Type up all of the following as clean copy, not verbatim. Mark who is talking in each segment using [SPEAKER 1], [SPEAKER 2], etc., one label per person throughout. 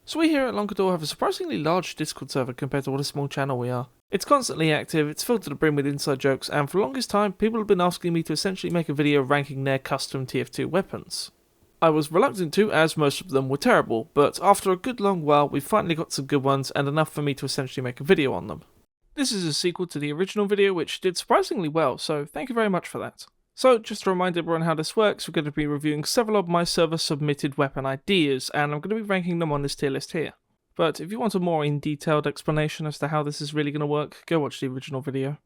[SPEAKER 1] So we here at Lon'qudor have a surprisingly large Discord server compared to what a small channel we are. It's constantly active, it's filled to the brim with inside jokes, and for the longest time people have been asking me to essentially make a video ranking their custom TF2 weapons. I was reluctant to, as most of them were terrible, but after a good long while we've finally got some good ones and enough for me to essentially make a video on them. This is a sequel to the original video which did surprisingly well, so thank you very much for that. So, just to remind everyone how this works, we're going to be reviewing several of my server submitted weapon ideas, and I'm going to be ranking them on this tier list here. But if you want a more in-detailed explanation as to how this is really going to work, go watch the original video.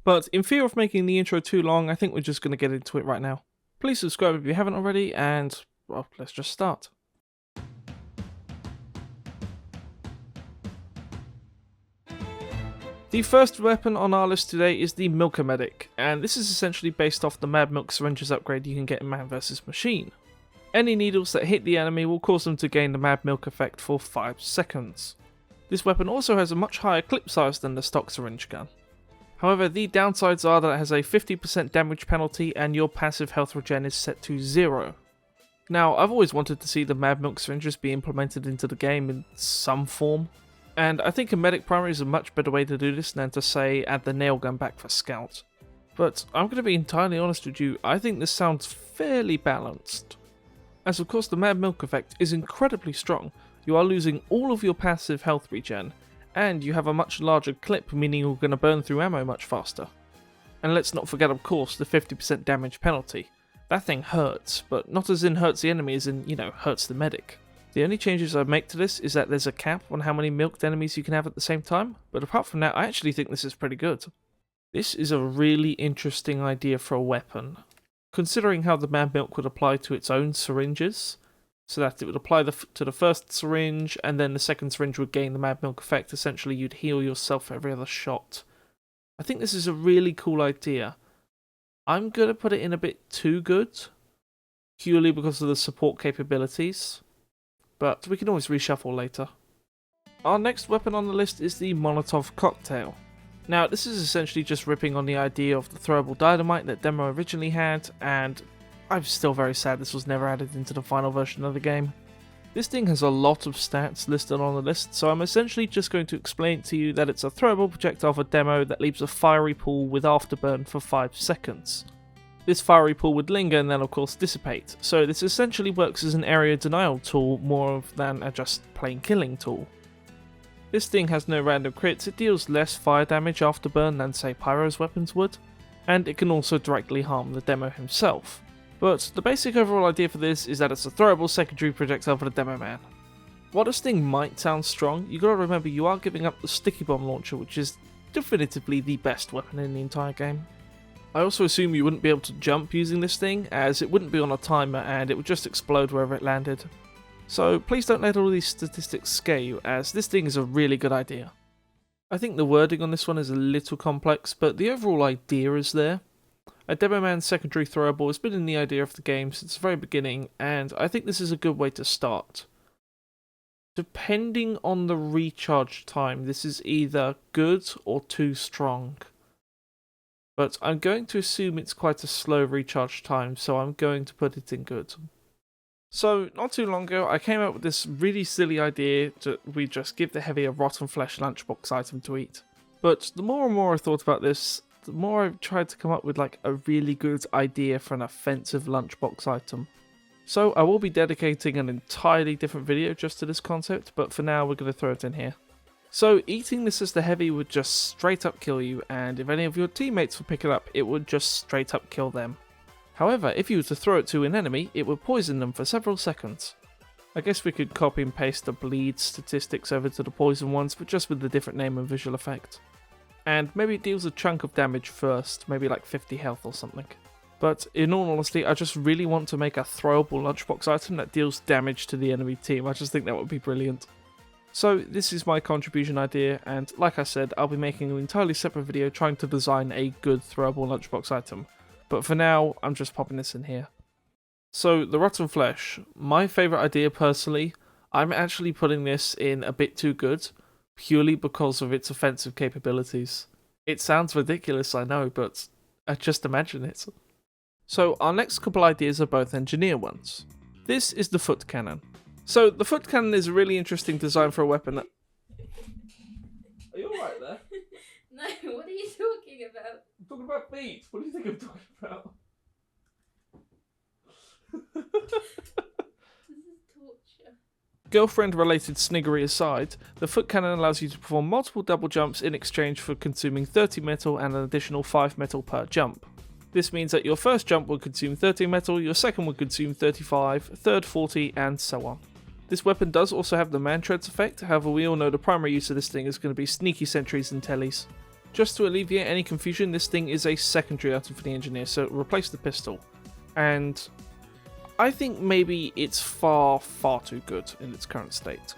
[SPEAKER 1] But in fear of making the intro too long, I think we're just going to get into it right now. Please subscribe if you haven't already, and, well, let's just start. The first weapon on our list today is the Milker Medic, and this is essentially based off the Mad Milk Syringes upgrade you can get in Man vs Machine. Any needles that hit the enemy will cause them to gain the Mad Milk effect for 5 seconds. This weapon also has a much higher clip size than the stock syringe gun. However, the downsides are that it has a 50% damage penalty and your passive health regen is set to 0. Now, I've always wanted to see the Mad Milk Syringes be implemented into the game in some form. And I think a medic primary is a much better way to do this than to say add the nail gun back for scout. But I'm going to be entirely honest with you, I think this sounds fairly balanced. As of course the Mad Milk effect is incredibly strong, you are losing all of your passive health regen, and you have a much larger clip, meaning you're going to burn through ammo much faster. And let's not forget of course the 50% damage penalty. That thing hurts, but not as in hurts the enemy as in, hurts the medic. The only changes I make to this is that there's a cap on how many milked enemies you can have at the same time, but apart from that I actually think this is pretty good. This is a really interesting idea for a weapon, considering how the Mad Milk would apply to its own syringes, so that it would apply to the first syringe and then the second syringe would gain the Mad Milk effect. Essentially you'd heal yourself for every other shot. I think this is a really cool idea. I'm going to put it in a bit too good, purely because of the support capabilities. But we can always reshuffle later. Our next weapon on the list is the Monoto Cocktail. Now this is essentially just ripping on the idea of the throwable dynamite that demo originally had, and I'm still very sad this was never added into the final version of the game. This thing has a lot of stats listed on the list, so I'm essentially just going to explain to you that it's a throwable projectile for demo that leaves a fiery pool with afterburn for 5 seconds. This fiery pool would linger and then of course dissipate, so this essentially works as an area denial tool more than a just plain killing tool. This thing has no random crits, it deals less fire damage afterburn than say Pyro's weapons would, and it can also directly harm the demo himself. But the basic overall idea for this is that it's a throwable secondary projectile for the demo man. While this thing might sound strong, you gotta remember you are giving up the sticky bomb launcher, which is definitively the best weapon in the entire game. I also assume you wouldn't be able to jump using this thing, as it wouldn't be on a timer and it would just explode wherever it landed. So please don't let all these statistics scare you, as this thing is a really good idea. I think the wording on this one is a little complex, but the overall idea is there. A Demo Man's secondary throwable has been in the idea of the game since the very beginning, and I think this is a good way to start. Depending on the recharge time, this is either good or too strong. But I'm going to assume it's quite a slow recharge time, so I'm going to put it in good. So, not too long ago, I came up with this really silly idea that we just give the heavy a rotten flesh lunchbox item to eat. But the more and more I thought about this, the more I've tried to come up with like a really good idea for an offensive lunchbox item. So I will be dedicating an entirely different video just to this concept, but for now we're going to throw it in here. So eating this as the heavy would just straight up kill you, and if any of your teammates would pick it up, it would just straight up kill them. However, if you were to throw it to an enemy, it would poison them for several seconds. I guess we could copy and paste the bleed statistics over to the poison ones, but just with a different name and visual effect. And maybe it deals a chunk of damage first, maybe like 50 health or something. But in all honesty, I just really want to make a throwable lunchbox item that deals damage to the enemy team. I just think that would be brilliant. So this is my contribution idea, and like I said, I'll be making an entirely separate video trying to design a good throwable lunchbox item. But for now, I'm just popping this in here. So the rotten flesh, my favourite idea personally, I'm actually putting this in a bit too good, purely because of its offensive capabilities. It sounds ridiculous, I know, but just imagine it. So our next couple ideas are both engineer ones. This is the foot cannon. So the foot cannon is a really interesting design for a weapon. Are you alright there?
[SPEAKER 2] No, what are you talking about?
[SPEAKER 1] I'm talking about feet. What do you think I'm talking about?
[SPEAKER 2] This is torture.
[SPEAKER 1] Girlfriend-related sniggery aside, the foot cannon allows you to perform multiple double jumps in exchange for consuming 30 metal and an additional 5 metal per jump. This means that your first jump will consume 30 metal, your second will consume 35, third 40, and so on. This weapon does also have the man-treads effect, however we all know the primary use of this thing is going to be sneaky sentries and tellies. Just to alleviate any confusion, this thing is a secondary item for the engineer, so replace the pistol. And I think maybe it's far too good in its current state.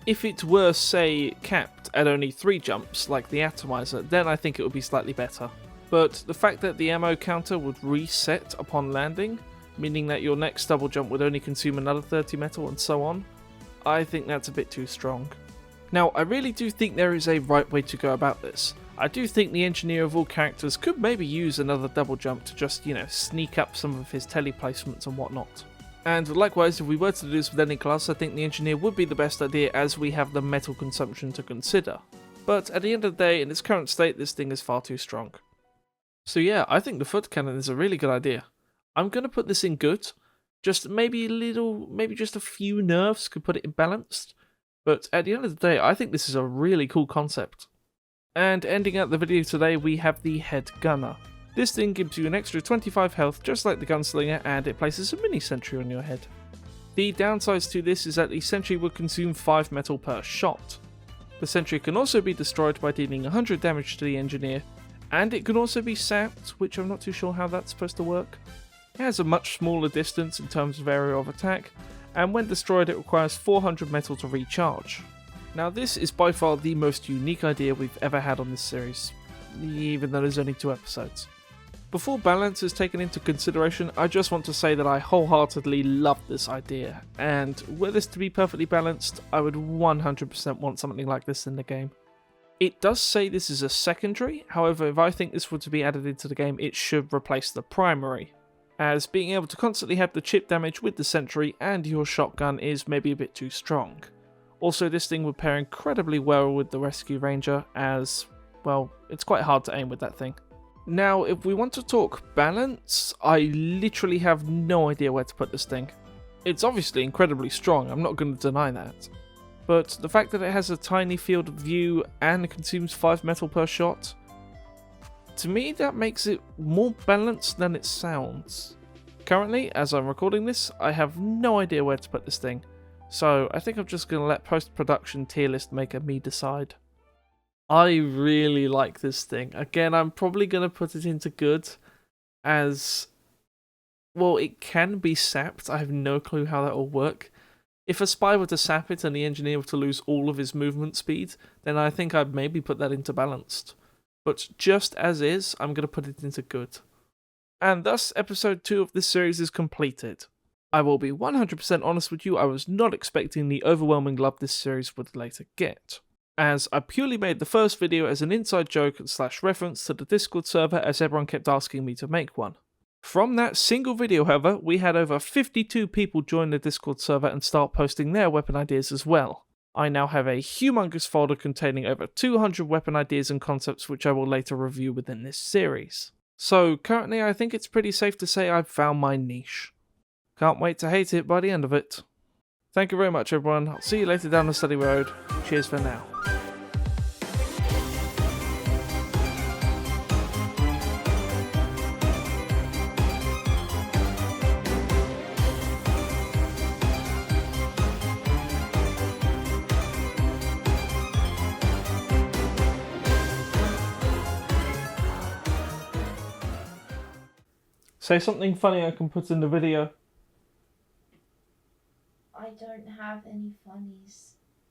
[SPEAKER 1] If it were, say, capped at only 3 jumps, like the atomizer, then I think it would be slightly better. But the fact that the ammo counter would reset upon landing, meaning that your next double jump would only consume another 30 metal and so on, I think that's a bit too strong. Now, I really do think there is a right way to go about this. I do think the engineer of all characters could maybe use another double jump to just, sneak up some of his tele placements and whatnot. And likewise, if we were to do this with any class, I think the engineer would be the best idea as we have the metal consumption to consider. But at the end of the day, in its current state, this thing is far too strong. So yeah, I think the foot cannon is a really good idea. I'm going to put this in good. Just maybe just a few nerfs could put it in balanced. But at the end of the day, I think this is a really cool concept. And ending out the video today, we have the head gunner. This thing gives you an extra 25 health just like the gunslinger, and it places a mini sentry on your head. The downsides to this is that the sentry would consume 5 metal per shot. The sentry can also be destroyed by dealing 100 damage to the engineer, and it can also be sapped, which I'm not too sure how that's supposed to work. It has a much smaller distance in terms of area of attack, and when destroyed it requires 400 metal to recharge. Now this is by far the most unique idea we've ever had on this series, even though there's only 2 episodes. Before balance is taken into consideration, I just want to say that I wholeheartedly love this idea, and were this to be perfectly balanced, I would 100% want something like this in the game. It does say this is a secondary, however if I think this were to be added into the game it should replace the primary, as being able to constantly have the chip damage with the sentry and your shotgun is maybe a bit too strong. Also this thing would pair incredibly well with the rescue ranger as, well, it's quite hard to aim with that thing. Now, if we want to talk balance, I literally have no idea where to put this thing. It's obviously incredibly strong, I'm not going to deny that. But the fact that it has a tiny field of view and consumes 5 metal per shot, to me that makes it more balanced than it sounds. Currently, as I'm recording this, I have no idea where to put this thing, so I think I'm just going to let post-production tier list maker me decide. I really like this thing. Again, I'm probably going to put it into good, as, well, it can be sapped. I have no clue how that will work. If a spy were to sap it and the engineer were to lose all of his movement speed, then I think I'd maybe put that into balanced. But just as is, I'm going to put it into good. And thus, episode 2 of this series is completed. I will be 100% honest with you, I was not expecting the overwhelming love this series would later get, as I purely made the first video as an inside joke / reference to the Discord server as everyone kept asking me to make one. From that single video, however, we had over 52 people join the Discord server and start posting their weapon ideas as well. I now have a humongous folder containing over 200 weapon ideas and concepts which I will later review within this series. So currently I think it's pretty safe to say I've found my niche. Can't wait to hate it by the end of it. Thank you very much everyone, I'll see you later down the study road. Cheers for now. Say something funny I can put in the video.
[SPEAKER 2] I don't have any funnies.